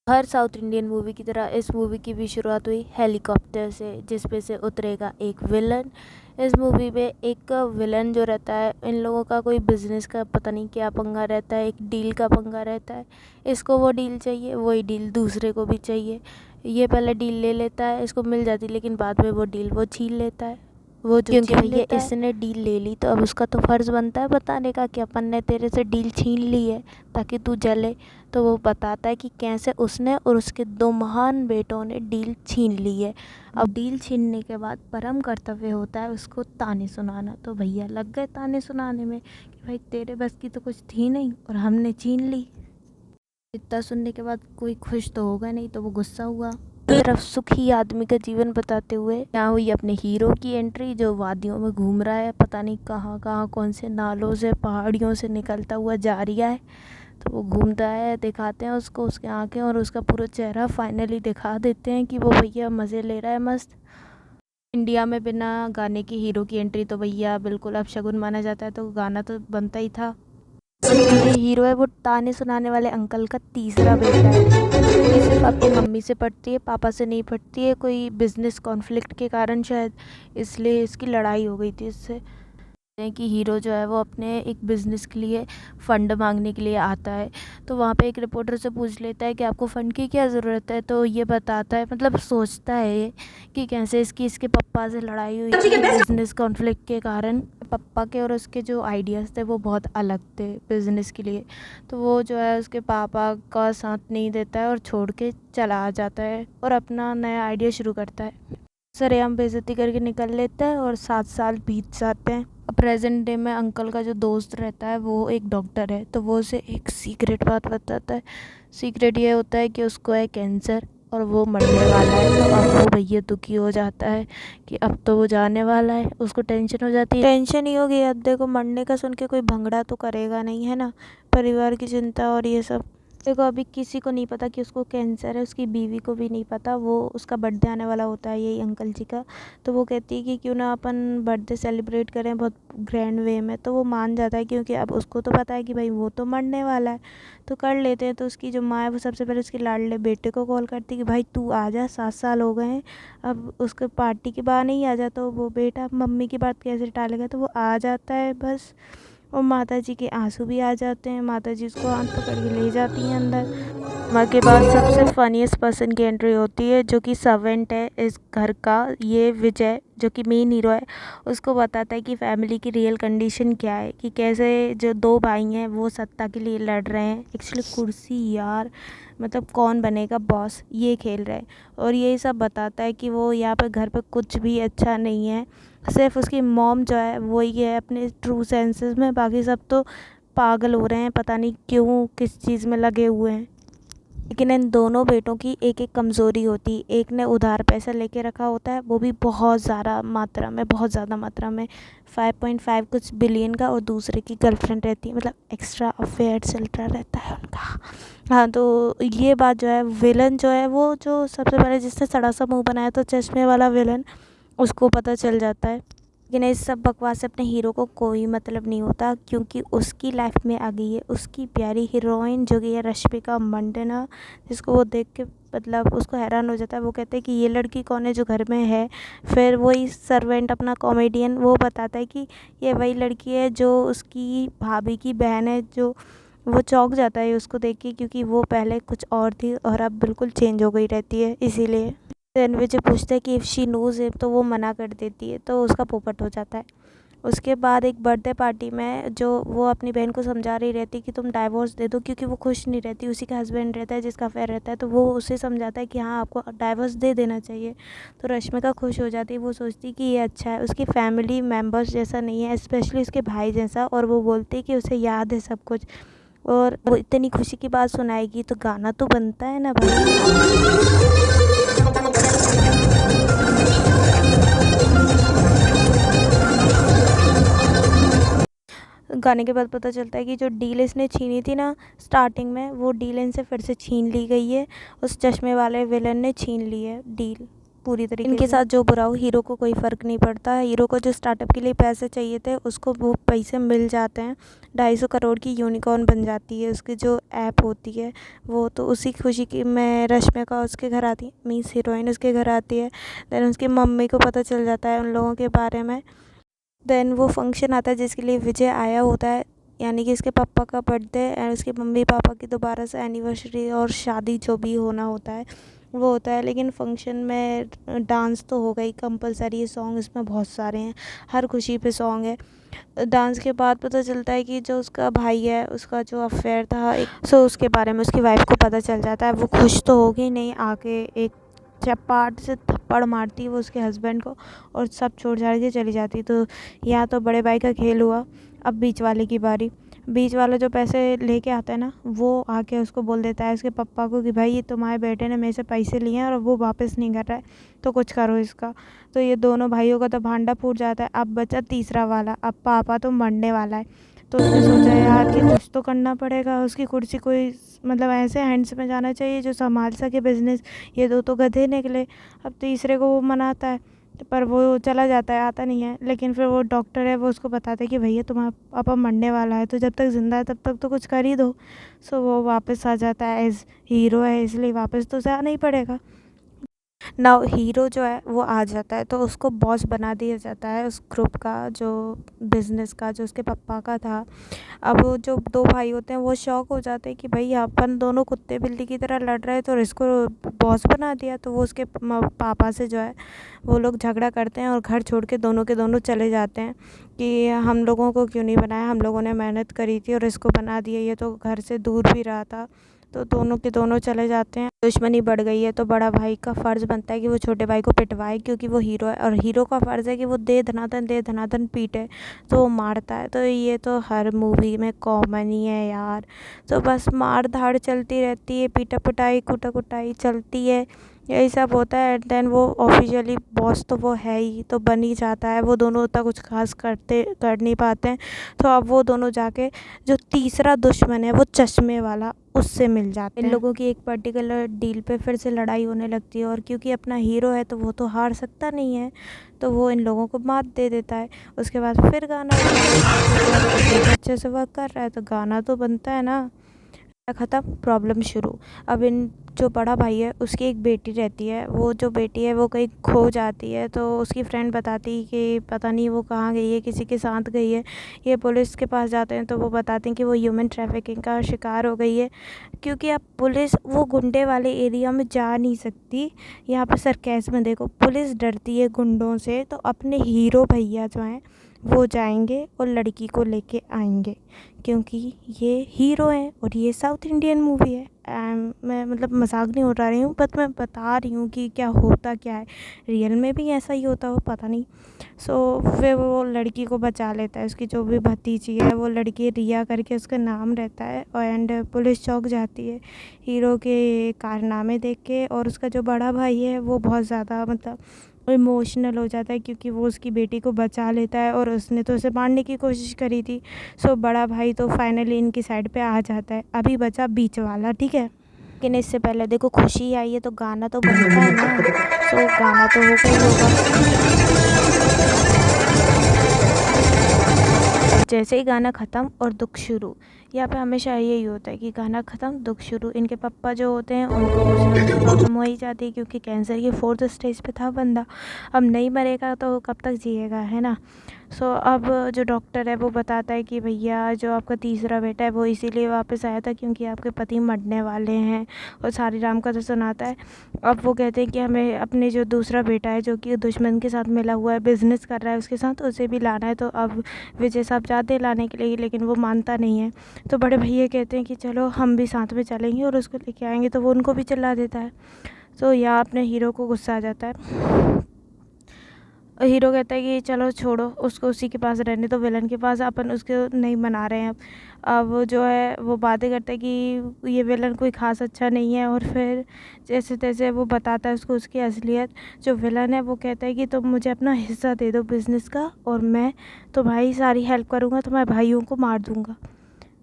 हर south Indian movie की तरह इस मूवी की भी शुरुआत हुई हेलीकॉप्टर से, जिस पे से उतरेगा एक विलन। इस मूवी में एक विलन जो रहता है, इन लोगों का कोई बिजनेस का पता नहीं क्या पंगा रहता है, एक डील का पंगा रहता है। इसको वो डील चाहिए, वही डील दूसरे को भी चाहिए। ये पहले डील ले लेता है, इसको मिल जाती, लेकिन बाद में वो डील वो छीन लेता है। वो जो क्योंकि भैया इसने डील ले ली, तो अब उसका तो फ़र्ज़ बनता है बताने का कि अपन ने तेरे से डील छीन ली है ताकि तू जले। तो वो बताता है कि कैसे उसने और उसके दो महान बेटों ने डील छीन ली है। अब डील छीनने के बाद परम कर्तव्य होता है उसको ताने सुनाना। तो भैया लग गए ताने सुनाने में कि भाई तेरे बस की तो कुछ थी नहीं और हमने छीन ली। इतना सुनने के बाद कोई खुश तो होगा नहीं, तो वो गुस्सा हुआ। तरफ सुखी आदमी का जीवन बताते हुए यहाँ हुई अपने हीरो की एंट्री, जो वादियों में घूम रहा है, पता नहीं कहाँ कहाँ कौन से नालों से पहाड़ियों से निकलता हुआ जा रहा है। तो वो घूमता है, दिखाते हैं उसको उसके आंखें और उसका पूरा चेहरा फाइनली दिखा देते हैं कि वो भैया मज़े ले रहा है मस्त। इंडिया में बिना गाने की हीरो की एंट्री तो भैया बिल्कुल अपशगुन माना जाता है, तो गाना तो बनता ही था। ये हीरो है वो ताने सुनाने वाले अंकल का तीसरा बेटा है। ये सिर्फ अपनी मम्मी से पटती है, पापा से नहीं पटती है, कोई बिजनेस कॉन्फ्लिक्ट के कारण शायद, इसलिए इसकी लड़ाई हो गई थी इससे। हैं कि हीरो जो है वो अपने एक बिज़नेस के लिए फ़ंड मांगने के लिए आता है। तो वहाँ पे एक रिपोर्टर से पूछ लेता है कि आपको फ़ंड की क्या ज़रूरत है। तो ये बताता है, मतलब सोचता है ये कि कैसे इसके पापा से लड़ाई हुई थी बिज़नेस कॉन्फ्लिक्ट के कारण। पापा के और उसके जो आइडियाज़ थे वो बहुत अलग थे बिज़नेस के लिए। तो वो जो है उसके पापा का साथ नहीं देता है और छोड़ के चला जाता है और अपना नया आइडिया शुरू करता है। सरेआम बेइज्जती करके निकल लेता है और 7 साल बीत जाते हैं। प्रेजेंट डे में अंकल का जो दोस्त रहता है वो एक डॉक्टर है, तो वो उसे एक सीक्रेट बात बताता है। सीक्रेट ये होता है कि उसको है कैंसर और वो मरने वाला है। तो अब वो भैया दुखी हो जाता है कि अब तो वो जाने वाला है। उसको टेंशन हो जाती है, टेंशन ही होगी, अब देखो मरने का सुन के कोई भंगड़ा तो करेगा नहीं, है ना। परिवार की चिंता और ये सब। देखो अभी किसी को नहीं पता कि उसको कैंसर है, उसकी बीवी को भी नहीं पता। वो उसका बर्थडे आने वाला होता है यही अंकल जी का। तो वो कहती है कि क्यों ना अपन बर्थडे सेलिब्रेट करें बहुत ग्रैंड वे में। तो वो मान जाता है क्योंकि अब उसको तो पता है कि भाई वो तो मरने वाला है, तो कर लेते हैं। तो उसकी जो माँ है वो सबसे पहले उसके लाडले बेटे को कॉल करती है कि भाई तू आ जा, 7 साल हो गए हैं, अब उसके पार्टी के बाद नहीं आ जा। तो वो बेटा मम्मी की बात कैसे टालेगा, तो वो आ जाता है बस। और माता जी के आंसू भी आ जाते हैं, माता जी उसको हाथ पकड़ के ले जाती हैं अंदर। माँ के बाद सबसे फनीस्ट पर्सन की एंट्री होती है, जो कि सर्वेंट है इस घर का। ये विजय जो कि मेन हीरो है, उसको बताता है कि फैमिली की रियल कंडीशन क्या है, कि कैसे जो दो भाई हैं वो सत्ता के लिए लड़ रहे हैं। एक्चुअली कुर्सी यार, मतलब कौन बनेगा बॉस, ये खेल रहे हैं। और यही सब बताता है कि वो यहाँ पे घर पे कुछ भी अच्छा नहीं है। सिर्फ उसकी मॉम जो है वही है अपने ट्रू सेंसेस में, बाकी सब तो पागल हो रहे हैं, पता नहीं क्यों किस चीज़ में लगे हुए हैं। लेकिन इन दोनों बेटों की एक एक कमज़ोरी होती है। एक ने उधार पैसा लेके रखा होता है, वो भी बहुत ज़्यादा मात्रा में, बहुत ज़्यादा मात्रा में, 5.5 कुछ बिलियन का। और दूसरे की गर्लफ्रेंड रहती है, मतलब एक्स्ट्रा अफेयर चलता रहता है उनका। हाँ, तो ये बात जो है, विलन जो है वो जो सबसे पहले जिसने सड़ा सा मुँह बनाया था, चश्मे वाला विलन, उसको पता चल जाता है। लेकिन इस सब बकवास से अपने हीरो को कोई मतलब नहीं होता, क्योंकि उसकी लाइफ में आ गई है उसकी प्यारी हीरोइन, जो कि है रश्मिका मंदाना, जिसको वो देख के मतलब उसको हैरान हो जाता है। वो कहते हैं कि ये लड़की कौन है जो घर में है। फिर वही सर्वेंट अपना कॉमेडियन वो बताता है कि ये वही लड़की है जो उसकी भाभी की बहन है। जो वो चौंक जाता है उसको देख के, क्योंकि वो पहले कुछ और थी और अब बिल्कुल चेंज हो गई रहती है, इसीलिए। रणवीर से पूछता है कि इफ़ शी नोज़ इट, तो वो मना कर देती है, तो उसका पोपट हो जाता है। उसके बाद एक बर्थडे पार्टी में जो वो अपनी बहन को समझा रही रहती है कि तुम डाइवोर्स दे दो, क्योंकि वो खुश नहीं रहती। उसी का हस्बैंड रहता है जिसका अफेयर रहता है, तो वो उसे समझाता है कि हाँ आपको डाइवोर्स दे देना चाहिए। तो रश्मिका खुश हो जाती है, वो सोचती है कि ये अच्छा है, उसकी फैमिली मेम्बर्स जैसा नहीं है, स्पेशली उसके भाई जैसा। और वो बोलती है कि उसे याद है सब कुछ, और वो इतनी खुशी की बात सुनाएगी तो गाना तो बनता है ना भाई। गाने के बाद पता चलता है कि जो डील इसने छीनी थी ना स्टार्टिंग में, वो डील इनसे फिर से छीन ली गई है। उस चश्मे वाले विलन ने छीन ली है डील। पूरी तरीके इनके साथ जो बुरा हो हीरो को कोई फ़र्क नहीं पड़ता। हीरो को जो स्टार्टअप के लिए पैसे चाहिए थे उसको वो पैसे मिल जाते हैं। 250 करोड़ की यूनिकॉर्न बन जाती है उसकी जो ऐप होती है वो। तो उसी खुशी की में रश्मिका उसके घर आती है, मीन्स हीरोइन उसके घर आती है। देन उसकी मम्मी को पता चल जाता है उन लोगों के बारे में। देन वो फंक्शन आता है जिसके लिए विजय आया होता है, यानी कि इसके पापा का बर्थडे एंड उसके मम्मी पापा की दोबारा से एनिवर्सरी और शादी जो भी होना होता है वो होता है। लेकिन फंक्शन में डांस तो होगा ही कंपलसरी। सॉन्ग इसमें बहुत सारे हैं, हर खुशी पे सॉन्ग है। डांस के बाद पता चलता है कि जो उसका भाई है उसका जो अफेयर था उसके बारे में उसकी वाइफ को पता चल जाता है। वो खुश तो होगी नहीं, आके एक चपाट से थप्पड़ मारती है वो उसके हस्बैंड को और सब छोड़ छाड़ के चली जाती। तो यहाँ तो बड़े भाई का खेल हुआ। अब बीच वाले की बारी। बीच वाला जो पैसे लेके आता है ना वो आके उसको बोल देता है उसके पापा को कि भाई ये तुम्हारे बेटे ने मेरे से पैसे लिए हैं और वो वापस नहीं कर रहा है, तो कुछ करो इसका। तो ये दोनों भाइयों का तो भांडा फूट जाता है। अब बचा तीसरा वाला, अब पापा तो मरने वाला है। तो उसने सोचा यार कि कुछ तो करना पड़ेगा, उसकी कुर्सी कोई मतलब ऐसे हैंड्स में जाना चाहिए जो संभाल सके बिज़नेस। ये दो तो गधे निकले। अब तीसरे को वो मनाता है पर वो चला जाता है, आता नहीं है। लेकिन फिर वो डॉक्टर है वो उसको बताता है कि भैया तुम्हारा पापा मरने वाला है, तो जब तक ज़िंदा है तब तक तो कुछ कर ही दो। वो वापस आ जाता है, एज हीरो है इसलिए वापस तो जाना ही पड़ेगा। नाउ हीरो जो है वो आ जाता है तो उसको बॉस बना दिया जाता है उस ग्रुप का, जो बिज़नेस का जो उसके पापा का था। अब वो जो दो भाई होते हैं वो शॉक हो जाते हैं कि भाई अपन दोनों कुत्ते बिल्ली की तरह लड़ रहे हैं तो इसको बॉस बना दिया। तो वो उसके पापा से जो है वो लोग झगड़ा करते हैं और घर छोड़ के दोनों चले जाते हैं कि हम लोगों को क्यों नहीं बनाया, हम लोगों ने मेहनत करी थी और इसको बना दिया, ये तो घर से दूर भी रहा था। तो दोनों के दोनों चले जाते हैं। दुश्मनी बढ़ गई है तो बड़ा भाई का फ़र्ज़ बनता है कि वो छोटे भाई को पिटवाए, क्योंकि वो हीरो है और हीरो का फ़र्ज़ है कि वो दे धनाधन पीटे। तो वो मारता है। तो ये तो हर मूवी में कॉमन ही है यार। तो बस मार धाड़ चलती रहती है, पीटा पिटाई कूटा कुटाई चलती है, यही सब होता है। एंड देन वो ऑफिशियली बॉस तो वो है ही, तो बन ही जाता है। वो दोनों उतना कुछ खास कर नहीं पाते हैं। तो अब वो दोनों जाके जो तीसरा दुश्मन है वो चश्मे वाला, उससे मिल जाते हैं। इन लोगों की एक पर्टिकुलर डील पे फिर से लड़ाई होने लगती है और क्योंकि अपना हीरो है तो वो तो हार सकता नहीं है, तो वो इन लोगों को मात दे देता है। उसके बाद फिर गाना अच्छे से वर्क कर रहा है तो गाना तो बनता है ना। ख़त्म, प्रॉब्लम शुरू। अब इन जो बड़ा भाई है उसकी एक बेटी रहती है, वो जो बेटी है वो कहीं खो जाती है। तो उसकी फ्रेंड बताती कि पता नहीं वो कहाँ गई है, किसी के साथ गई है। ये पुलिस के पास जाते हैं तो वो बताते हैं कि वो ह्यूमन ट्रैफिकिंग का शिकार हो गई है। क्योंकि अब पुलिस वो गुंडे वाले एरिया में जा नहीं सकती। यहाँ पर सरकैज़ में देखो, पुलिस डरती है गुंडों से, तो अपने हीरो भैया जो हैं वो जाएंगे और लड़की को लेके आएंगे, क्योंकि ये हीरो हैं और ये साउथ इंडियन मूवी है। मैं मतलब मजाक नहीं उड़ा रही हूँ, बट मैं बता रही हूँ कि क्या होता क्या है, रियल में भी ऐसा ही होता हो पता नहीं। फिर वो लड़की को बचा लेता है, उसकी जो भी भतीजी है वो लड़की रिया करके उसका नाम रहता है। एंड पुलिस चौंक जाती है हीरो के कारनामे देख के। और उसका जो बड़ा भाई है वो बहुत ज़्यादा मतलब इमोशनल हो जाता है क्योंकि वो उसकी बेटी को बचा लेता है और उसने तो उसे मारने की कोशिश करी थी। बड़ा भाई तो फाइनली इनकी साइड पे आ जाता है। अभी बचा बीच वाला, ठीक है। लेकिन इससे पहले देखो खुशी आई है तो गाना तो बनता है ना। गाना तो होगा ही होगा। जैसे ही गाना ख़त्म और दुख शुरू, यहाँ पे हमेशा यही होता है कि गाना ख़त्म दुख शुरू। इनके पापा जो होते हैं उनको कुछ ना कुछ प्रॉब्लम हो ही जाती है क्योंकि कैंसर की 4th स्टेज पे था बंदा। अब नहीं मरेगा तो कब तक जिएगा, है ना। अब जो डॉक्टर है वो बताता है कि भैया जो आपका तीसरा बेटा है वो इसीलिए वापस आया था क्योंकि आपके पति मरने वाले हैं, और सारी राम कथा सुनाता है। अब वो कहते हैं कि हमें अपने जो दूसरा बेटा है जो कि दुश्मन के साथ मिला हुआ है, बिज़नेस कर रहा है उसके साथ, उसे भी लाना है। तो अब विजय साहब जाते हैं लाने के लिए, लेकिन वो मानता नहीं है। तो बड़े भैया कहते हैं कि चलो हम भी साथ में चलेंगे और उसको लेके आएंगे, तो वो उनको भी चिल्ला देता है। यहाँ अपने हीरो को गुस्सा आ जाता है। हीरो कहता है कि चलो छोड़ो उसको, उसी के पास रहने दो, विलन के पास, अपन उसको नहीं मना रहे हैं। अब वो जो है वो बातें करता है कि ये विलन कोई खास अच्छा नहीं है। और फिर जैसे तैसे वो बताता है उसको उसकी असलियत। जो विलन है वो कहता है कि तुम मुझे अपना हिस्सा दे दो बिज़नेस का और मैं तो भाई सारी हेल्प करूँगा, तुम्हारे भाइयों को मार दूँगा।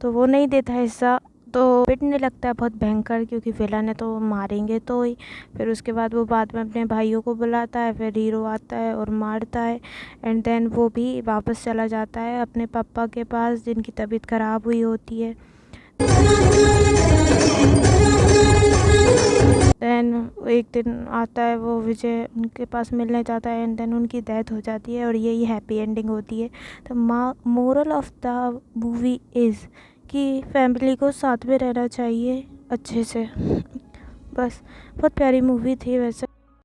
तो वो नहीं देता हिस्सा। तो पिटने लगता है बहुत भयंकर, क्योंकि विलन है तो मारेंगे तो ही। फिर उसके बाद वो बाद में अपने भाइयों को बुलाता है, फिर हीरो आता है और मारता है। एंड देन वो भी वापस चला जाता है अपने पापा के पास, जिनकी तबीयत ख़राब हुई होती है। देन एक दिन आता है वो विजय उनके पास मिलने जाता है, एंड देन उनकी डेथ हो जाती है और यही हैप्पी एंडिंग होती है। तो moral of the movie is कि फैमिली को साथ में रहना चाहिए अच्छे से। बस बहुत प्यारी मूवी थी वैसे।